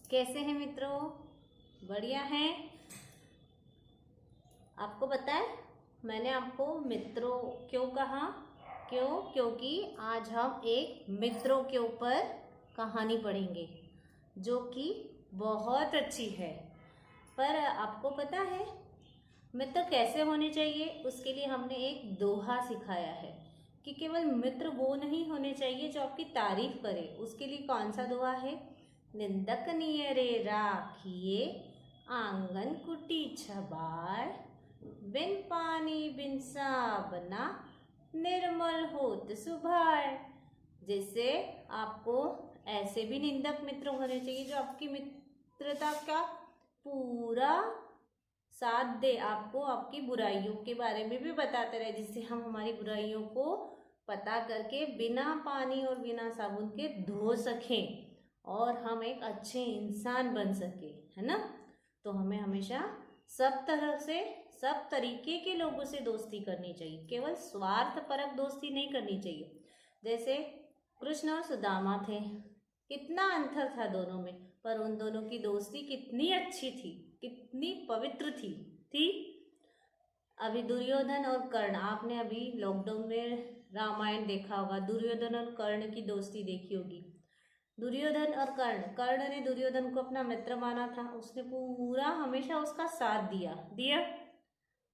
कैसे हैं मित्रों? बढ़िया हैं। आपको पता है मैंने आपको मित्रों क्यों कहा? क्योंकि आज हम एक मित्रों के ऊपर कहानी पढ़ेंगे जो कि बहुत अच्छी है। पर आपको पता है मित्र कैसे होने चाहिए? उसके लिए हमने एक दोहा सिखाया है कि केवल मित्र वो नहीं होने चाहिए जो आपकी तारीफ करे। उसके लिए कौन सा दोहा है? निंदक नियरे राखिए, आंगन कुटी छबार, बिन पानी बिन साबना, निर्मल होत सुभार। जैसे आपको ऐसे भी निंदक मित्र होने चाहिए जो आपकी मित्रता का पूरा साथ दे, आपको आपकी बुराइयों के बारे में भी बताते रहे, जिससे हम हमारी बुराइयों को पता करके बिना पानी और बिना साबुन के धो सकें और हम एक अच्छे इंसान बन सके, है ना। तो हमें हमेशा सब तरह से सब तरीके के लोगों से दोस्ती करनी चाहिए, केवल स्वार्थपरक दोस्ती नहीं करनी चाहिए। जैसे कृष्ण और सुदामा थे, कितना अंतर था दोनों में, पर उन दोनों की दोस्ती कितनी अच्छी थी, कितनी पवित्र थी। अभी दुर्योधन और कर्ण, आपने अभी लॉकडाउन में रामायण देखा होगा, दुर्योधन और कर्ण की दोस्ती देखी होगी। दुर्योधन और कर्ण ने दुर्योधन को अपना मित्र माना था, उसने पूरा हमेशा उसका साथ दिया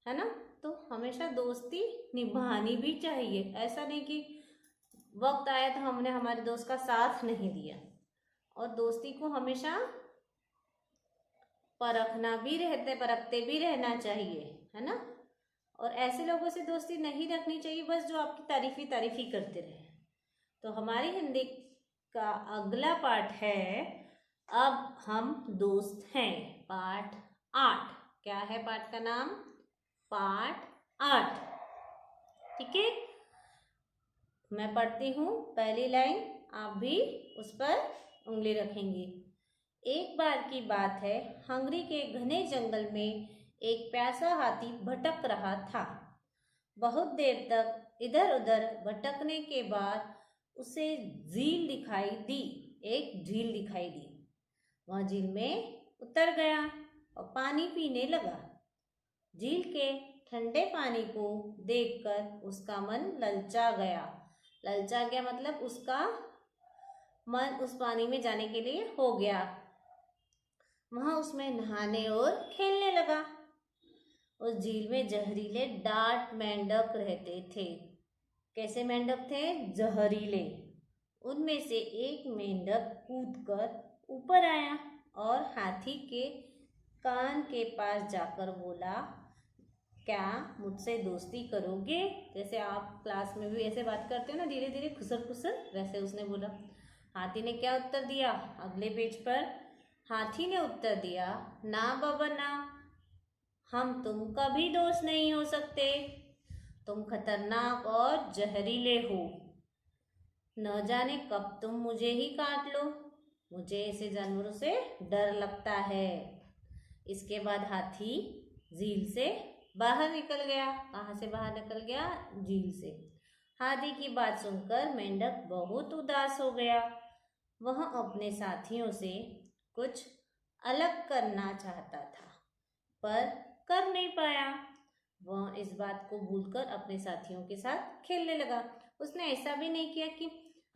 है ना। तो हमेशा दोस्ती निभानी भी चाहिए, ऐसा नहीं कि वक्त आया तो हमने हमारे दोस्त का साथ नहीं दिया। और दोस्ती को हमेशा परखते भी रहना चाहिए, है ना। और ऐसे लोगों से दोस्ती नहीं रखनी चाहिए बस जो आपकी तारीफ ही करते रहे। तो हमारी हिंदी का अगला पाठ है अब हम दोस्त हैं, पाठ 8। क्या है पाठ का नाम? पाठ 8। ठीक है, मैं पढ़ती हूँ पहली लाइन, आप भी उस पर उंगली रखेंगे। एक बार की बात है, हंगरी के घने जंगल में एक प्यासा हाथी भटक रहा था। बहुत देर तक इधर उधर भटकने के बाद उसे झील दिखाई दी, एक झील दिखाई दी। वह झील में उतर गया और पानी पीने लगा। झील के ठंडे पानी को देखकर उसका मन ललचा गया मतलब उसका मन उस पानी में जाने के लिए हो गया। वह उसमें नहाने और खेलने लगा। उस झील में जहरीले डार्ट मेंढक रहते थे। कैसे मेंढक थे? जहरीले। उनमें से एक मेंढक कूदकर ऊपर आया और हाथी के कान के पास जाकर बोला, क्या मुझसे दोस्ती करोगे? जैसे आप क्लास में भी ऐसे बात करते हो ना, धीरे धीरे खुसर, वैसे उसने बोला। हाथी ने क्या उत्तर दिया? अगले पेज पर हाथी ने उत्तर दिया, ना बाबा ना, हम तुम कभी दोस्त नहीं हो सकते। तुम खतरनाक और जहरीले हो, न जाने कब तुम मुझे ही काट लो। मुझे ऐसे जानवरों से डर लगता है। इसके बाद हाथी झील से बाहर निकल गया। कहाँ से बाहर निकल गया? झील से। हाथी की बात सुनकर मेंढक बहुत उदास हो गया। वह अपने साथियों से कुछ अलग करना चाहता था पर कर नहीं पाया। वह इस बात को भूलकर अपने साथियों के साथ खेलने लगा। उसने ऐसा भी नहीं किया कि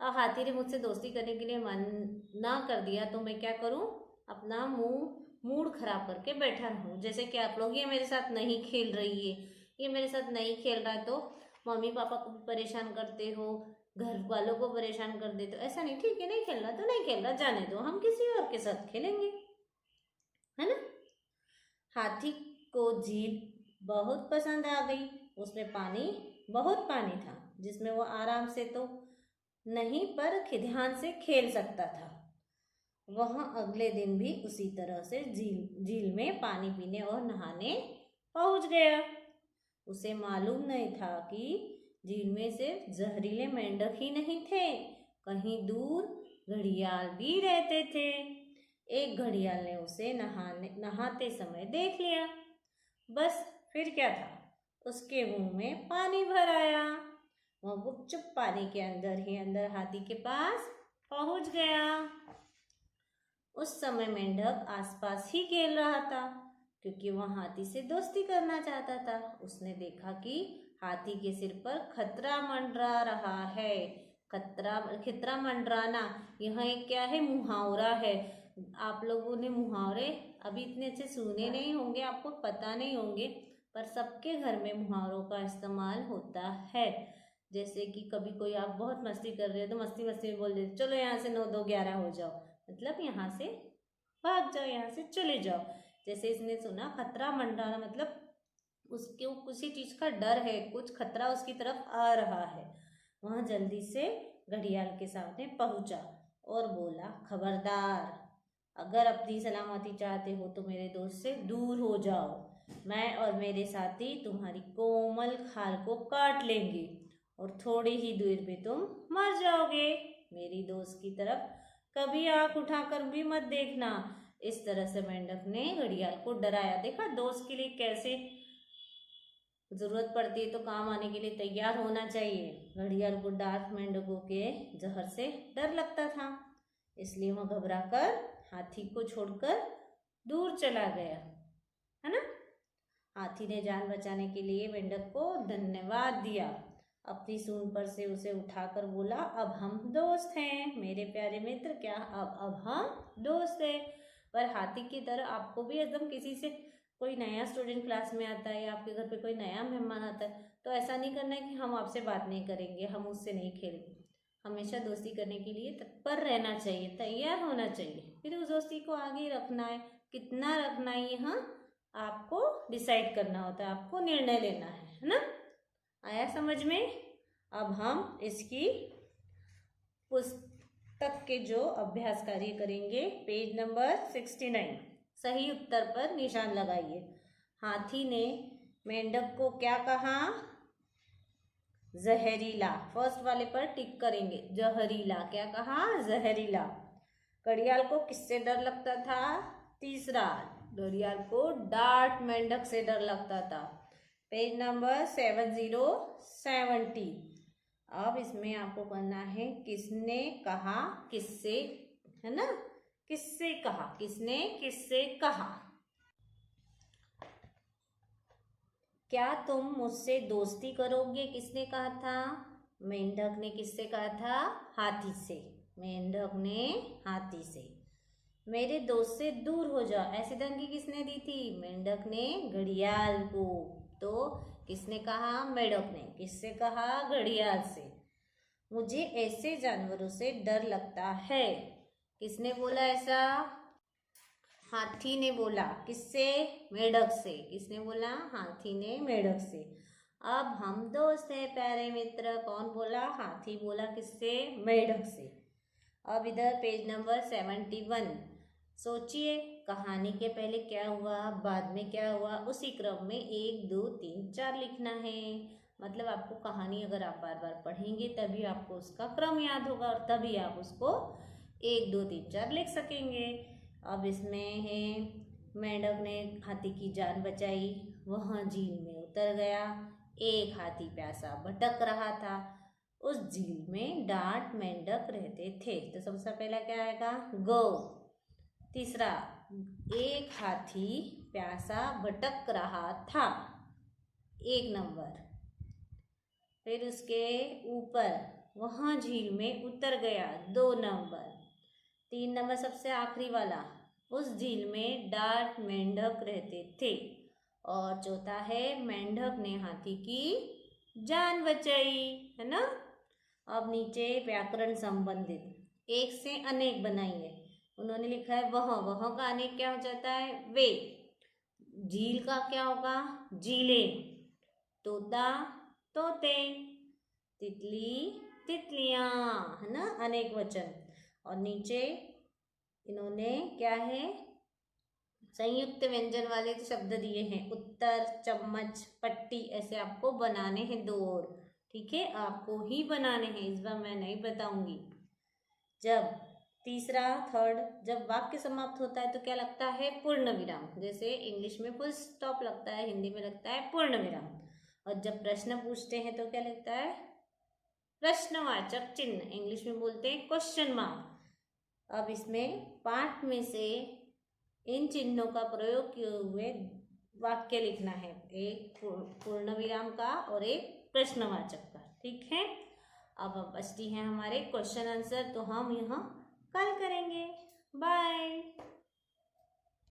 हाथी ने मुझसे दोस्ती करने के लिए मना कर दिया तो मैं क्या करूं, अपना मूड खराब करके बैठा रहूं। जैसे कि आप लोग, ये मेरे साथ नहीं खेल रही है, ये मेरे साथ नहीं खेल रहा है तो मम्मी पापा को परेशान करते हो, घर वालों को परेशान कर देते हो। ऐसा नहीं, ठीक है, नहीं खेल रहा तो नहीं खेल रहा, जाने दो, हम किसी और के साथ खेलेंगे, है ना। हाथी को झील बहुत पसंद आ गई। उसमें बहुत पानी था जिसमें वो आराम से तो नहीं पर ध्यान से खेल सकता था। वह अगले दिन भी उसी तरह से झील में पानी पीने और नहाने पहुंच गया। उसे मालूम नहीं था कि झील में सिर्फ जहरीले मेंढक ही नहीं थे, कहीं दूर घड़ियाल भी रहते थे। एक घड़ियाल ने उसे नहाते समय देख लिया। बस फिर क्या था, उसके मुंह में पानी भर आया। वह गुपचुप पानी के अंदर ही अंदर हाथी के पास पहुंच गया। उस समय मेंढक आसपास ही खेल रहा था क्योंकि वह हाथी से दोस्ती करना चाहता था। उसने देखा कि हाथी के सिर पर खतरा मंडरा रहा है। खतरा मंडराना यह एक क्या है, मुहावरा है। आप लोगों ने मुहावरे अभी इतने अच्छे सुने नहीं होंगे, आपको पता नहीं होंगे, पर सबके घर में मुहावरों का इस्तेमाल होता है। जैसे कि कभी कोई आप बहुत मस्ती कर रहे हो तो मस्ती मस्ती में बोल देते चलो यहाँ से 9 2 11 हो जाओ, मतलब यहाँ से भाग जाओ, यहाँ से चले जाओ। जैसे इसने सुना खतरा मंडराना, मतलब उसके किसी चीज का डर है, कुछ खतरा उसकी तरफ आ रहा है। वह जल्दी से घड़ियाल के सामने पहुंचा और बोला, खबरदार, अगर अपनी सलामती चाहते हो तो मेरे दोस्त से दूर हो जाओ। मैं और मेरे साथी तुम्हारी कोमल खाल को काट लेंगे और थोड़ी ही दूर में तुम मर जाओगे। मेरी दोस्त की तरफ कभी आंख उठाकर भी मत देखना। इस तरह से मेंढक ने घड़ियाल को डराया। देखा दोस्त के लिए कैसे जरूरत पड़ती है तो काम आने के लिए तैयार होना चाहिए। घड़ियाल को डार्क मेंढकों के जहर से डर लगता था, इसलिए वह घबराकर हाथी को छोड़कर दूर चला गया, है ना। हाथी ने जान बचाने के लिए मेंढक को धन्यवाद दिया। अपनी सूंड पर से उसे उठाकर बोला, अब हम दोस्त हैं मेरे प्यारे मित्र। क्या अब हम दोस्त हैं। पर हाथी की तरह आपको भी एकदम किसी से, कोई नया स्टूडेंट क्लास में आता है या आपके घर पे कोई नया मेहमान आता है तो ऐसा नहीं करना है कि हम आपसे बात नहीं करेंगे, हम उससे नहीं खेलेंगे। हमेशा दोस्ती करने के लिए तत्पर रहना चाहिए, तैयार होना चाहिए। फिर उस दोस्ती को आगे रखना है, कितना रखना है यहाँ आपको डिसाइड करना होता है, आपको निर्णय लेना है ना। आया समझ में। अब हम इसकी पुस्तक के जो अभ्यास कार्य करेंगे, पेज नंबर 69। सही उत्तर पर निशान लगाइए। हाथी ने मेंढक को क्या कहा, जहरीला। फर्स्ट वाले पर टिक करेंगे, जहरीला। क्या कहा, जहरीला। घड़ियाल को किससे डर लगता था, तीसरा, घड़ियाल को डार्क मेंढक से डर लगता था। Page number 7070। अब इसमें आपको करना है किसने कहा किससे, है ना। किससे कहा, किसने किससे कहा। क्या तुम मुझसे दोस्ती करोगे, किसने कहा था, मेंढक ने। किससे कहा था, हाथी से। मेंढक ने हाथी से। मेरे दोस्त से दूर हो जाओ, ऐसी धमकी किसने दी थी, मेंढक ने घड़ियाल को। तो किसने कहा, मेंढक ने। किससे कहा, घड़ियाल से। मुझे ऐसे जानवरों से डर लगता है, किसने बोला ऐसा, हाथी ने बोला। किससे, मेंढक से। किसने बोला, हाथी ने मेंढक से। अब हम दोस्त हैं प्यारे मित्र, कौन बोला, हाथी बोला। किससे, मेंढक से। अब इधर पेज नंबर 71। सोचिए कहानी के पहले क्या हुआ, बाद में क्या हुआ, उसी क्रम में 1 2 3 4 लिखना है। मतलब आपको कहानी अगर आप बार बार पढ़ेंगे तभी आपको उसका क्रम याद होगा और तभी आप उसको 1 2 3 4 लिख सकेंगे। अब इसमें है, मेंढक ने हाथी की जान बचाई, वह झील में उतर गया। एक हाथी प्यासा भटक रहा था, उस झील में डांट मेंढक रहते थे। तो सबसे पहला क्या आएगा, गो। तीसरा, एक हाथी प्यासा भटक रहा था, 1 नंबर। फिर उसके ऊपर वहां झील में उतर गया, 2 नंबर। 3 नंबर सबसे आखिरी वाला, उस झील में डांट मेंढक रहते थे। और चौथा है, मेंढक ने हाथी की जान बचाई, है ना। अब नीचे व्याकरण संबंधित एक से अनेक बनाइए। उन्होंने लिखा है वह का अनेक क्या हो जाता है, वे। झील का क्या होगा, झीलें। तोता, तोते। तितली, तितलियां, है ना, अनेक वचन। और नीचे इन्होंने क्या है, संयुक्त व्यंजन वाले शब्द दिए हैं, उत्तर, चम्मच, पट्टी। ऐसे आपको बनाने हैं 2 और, ठीक है, आपको ही बनाने हैं, इस बार मैं नहीं बताऊंगी। जब तीसरा, थर्ड, जब वाक्य समाप्त होता है तो क्या लगता है, पूर्ण विराम। जैसे इंग्लिश में फुल स्टॉप लगता है, हिंदी में लगता है पूर्ण विराम। और जब प्रश्न पूछते हैं तो क्या लगता है, प्रश्नवाचक चिन्ह। इंग्लिश में बोलते हैं क्वेश्चन मार्क। अब इसमें पाठ में से इन चिन्हों का प्रयोग किए हुए वाक्य लिखना है, एक पूर्ण विराम का और एक प्रश्नवाचक का। ठीक है, अब बचती हैं हमारे क्वेश्चन आंसर, तो हम यहाँ कल करेंगे। बाय।